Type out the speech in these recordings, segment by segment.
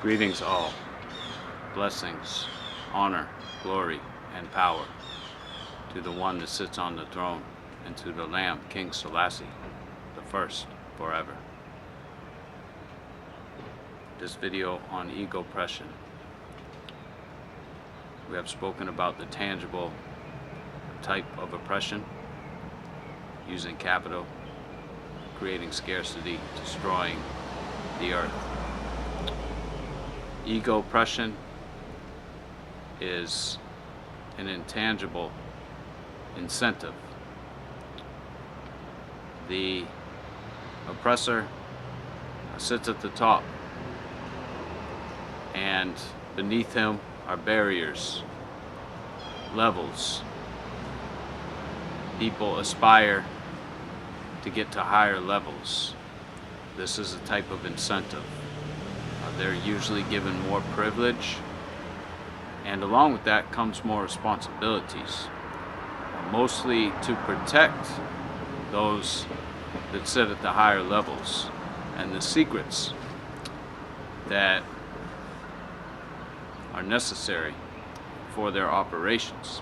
Greetings all. Blessings, honor, glory, and power to the one that sits on the throne and to the Lamb, King Selassie, the first forever. This video on egopression. We have spoken about the tangible type of oppression, using capital, creating scarcity, destroying the earth. Egopression is an intangible incentive. The oppressor sits at the top, and beneath him are barriers, levels. People aspire to get to higher levels. This is a type of incentive. They're usually given more privilege, and along with that comes more responsibilities, mostly to protect those that sit at the higher levels and the secrets that are necessary for their operations.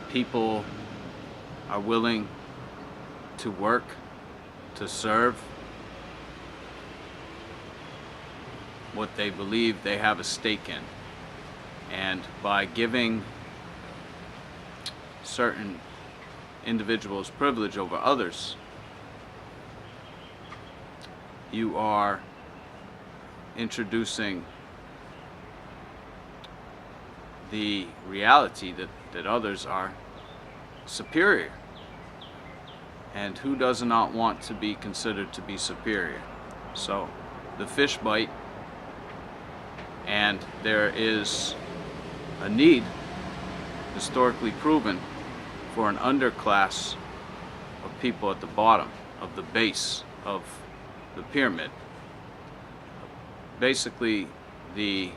People are willing to work, to serve what they believe they have a stake in. And by giving certain individuals privilege over others, you are introducing the reality that others are superior. And who does not want to be considered to be superior? So the fish bite, and there is a need, historically proven, for an underclass of people at the bottom, of the base of the pyramid. Basically, the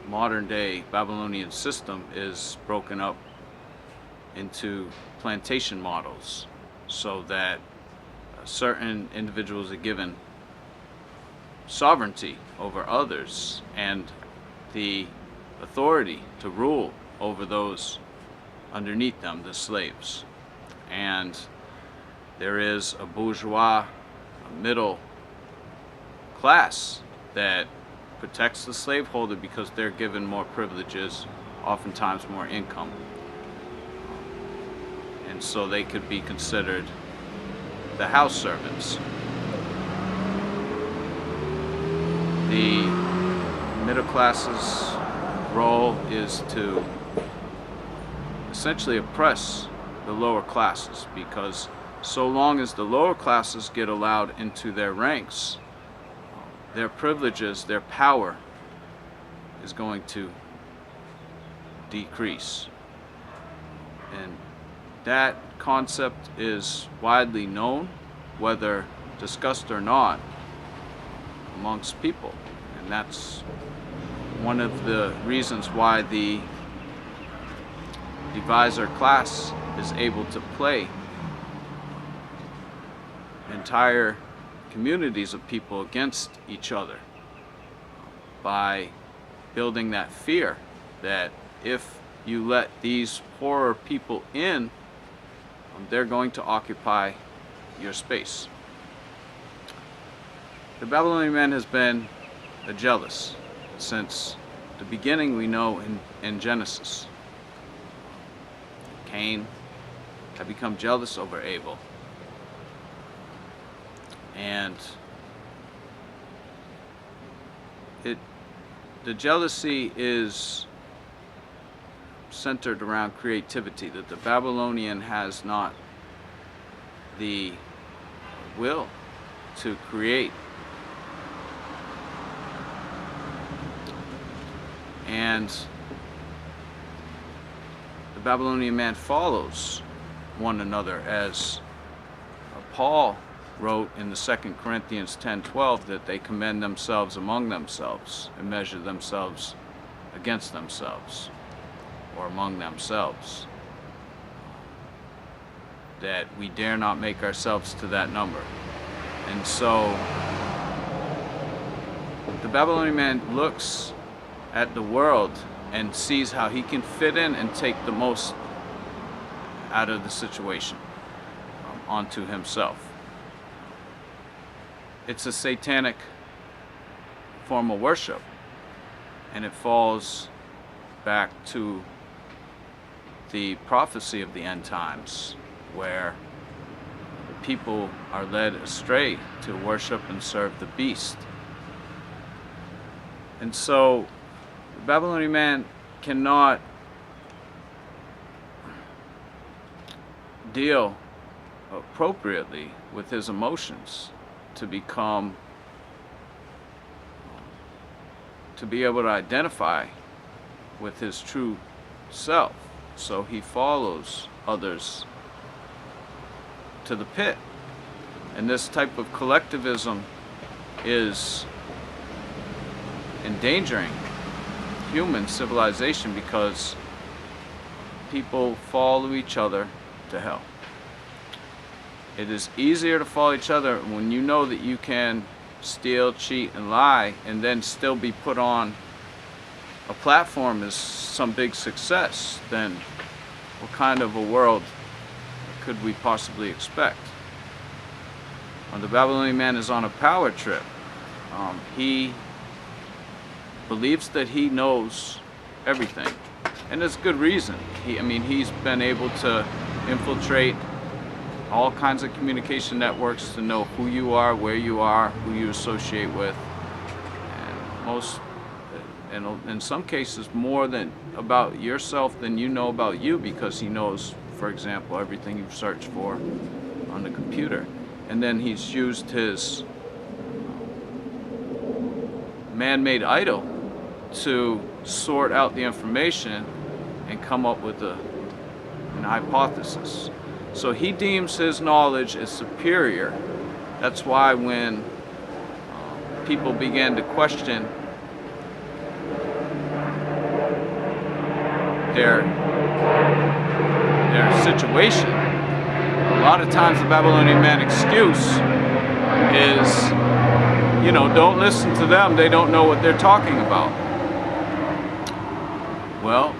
modern day Babylonian system is broken up into plantation models, so that certain individuals are given sovereignty over others and the authority to rule over those underneath them, the slaves. And there is a bourgeois, a middle class that protects the slaveholder because they're given more privileges, oftentimes more income. And so they could be considered the house servants. The middle class's role is to essentially oppress the lower classes, because so long as the lower classes get allowed into their ranks, their privileges, their power is going to decrease. And that concept is widely known, whether discussed or not, amongst people. And that's one of the reasons why the divisor class is able to play entire communities of people against each other, by building that fear that if you let these poorer people in, they're going to occupy your space. The Babylonian man has been jealous since the beginning. We know in Genesis, Cain had become jealous over Abel. And the jealousy is centered around creativity, that the Babylonian has not the will to create. And the Babylonian man follows one another, as Paul wrote in the 2 Corinthians 10:12, that they commend themselves among themselves and measure themselves against themselves, or among themselves. that we dare not make ourselves to that number. And so the Babylonian man looks at the world and sees how he can fit in and take the most out of the situation onto himself. It's a satanic form of worship, and it falls back to the prophecy of the end times, where the people are led astray to worship and serve the beast. And so the Babylonian man cannot deal appropriately with his emotions to be able to identify with his true self. So he follows others to the pit. And this type of collectivism is endangering human civilization, because people follow each other to hell. It is easier to follow each other when you know that you can steal, cheat, and lie, and then still be put on a platform as some big success. Then what kind of a world could we possibly expect? When the Babylonian man is on a power trip, he believes that he knows everything, and there's good reason. He's been able to infiltrate all kinds of communication networks to know who you are, where you are, who you associate with, and in some cases more than about yourself than you know about you, because he knows, for example, everything you've searched for on the computer. And then he's used his man-made idol to sort out the information and come up with an hypothesis. So he deems his knowledge as superior. That's why when people began to question their situation, a lot of times the Babylonian man excuse is, don't listen to them, they don't know what they're talking about. Well,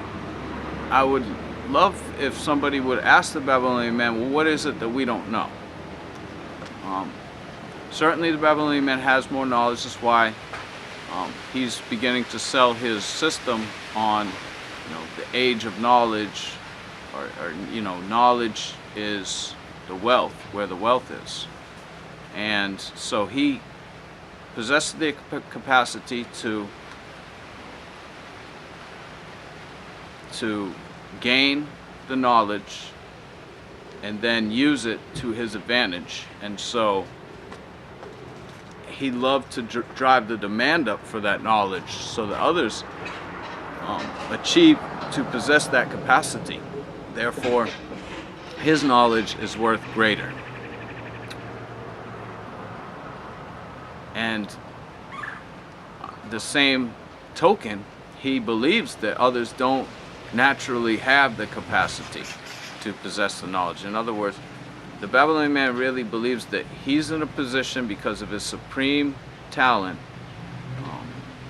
I would love if somebody would ask the Babylonian man, well, what is it that we don't know? Certainly the Babylonian man has more knowledge. That's why he's beginning to sell his system on the age of knowledge, or knowledge is the wealth, where the wealth is. And so he possesses the capacity to gain the knowledge and then use it to his advantage. And so he loved to drive the demand up for that knowledge so that others achieve to possess that capacity. Therefore, his knowledge is worth greater. And the same token, he believes that others don't naturally have the capacity to possess the knowledge. In other words, the Babylonian man really believes that he's in a position, because of his supreme talent,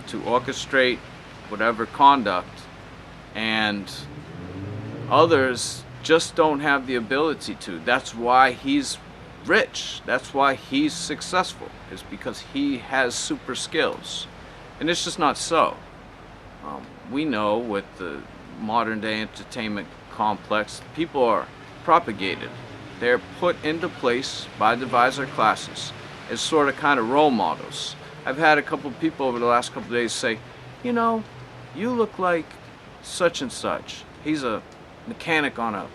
to orchestrate whatever conduct, and others just don't have the ability to. That's why he's rich. That's why he's successful, is because he has super skills. And it's just not so. We know with the modern day entertainment complex, people are propagated. They're put into place by the advisor classes as sort of kind of role models. I've had a couple of people over the last couple of days say, you look like such and such. He's a mechanic on a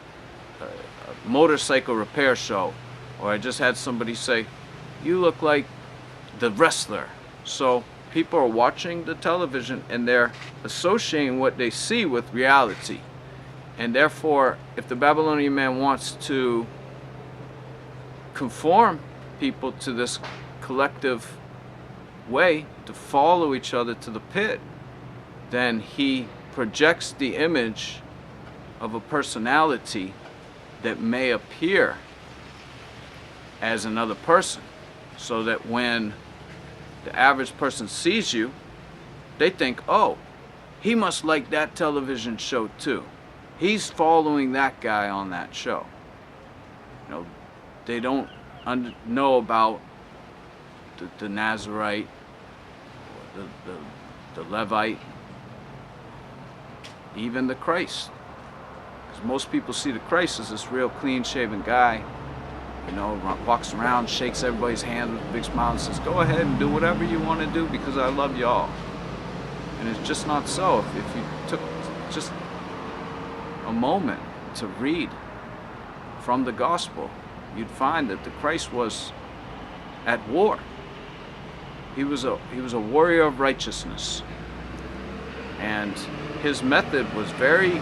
motorcycle repair show. Or I just had somebody say, you look like the wrestler. So people are watching the television and they're associating what they see with reality. And therefore, if the Babylonian man wants to conform people to this collective way, to follow each other to the pit, then he projects the image of a personality that may appear as another person, so that when the average person sees you, they think, oh, he must like that television show too. He's following that guy on that show. You know, they don't know about the Nazarite, the Levite, even the Christ. Because most people see the Christ as this real clean-shaven guy, you know, walks around, shakes everybody's hand with a big smile and says, go ahead and do whatever you want to do because I love you all. And it's just not so. If you took just a moment to read from the gospel, you'd find that the Christ was at war. He was a warrior of righteousness. And his method was very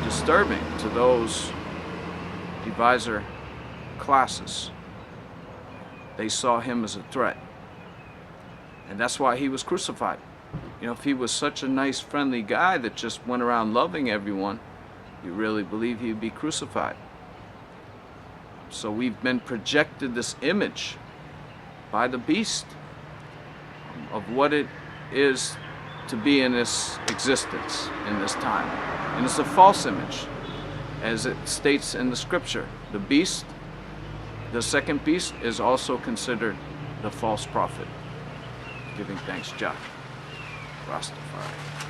disturbing to those divisor classes. They saw him as a threat. And that's why he was crucified. You know, if he was such a nice, friendly guy that just went around loving everyone, you really believe he'd be crucified. So we've been projected this image by the beast of what it is to be in this existence, in this time. And it's a false image, as it states in the scripture. The beast, the second beast, is also considered the false prophet. Giving thanks, Jah, Rastafari.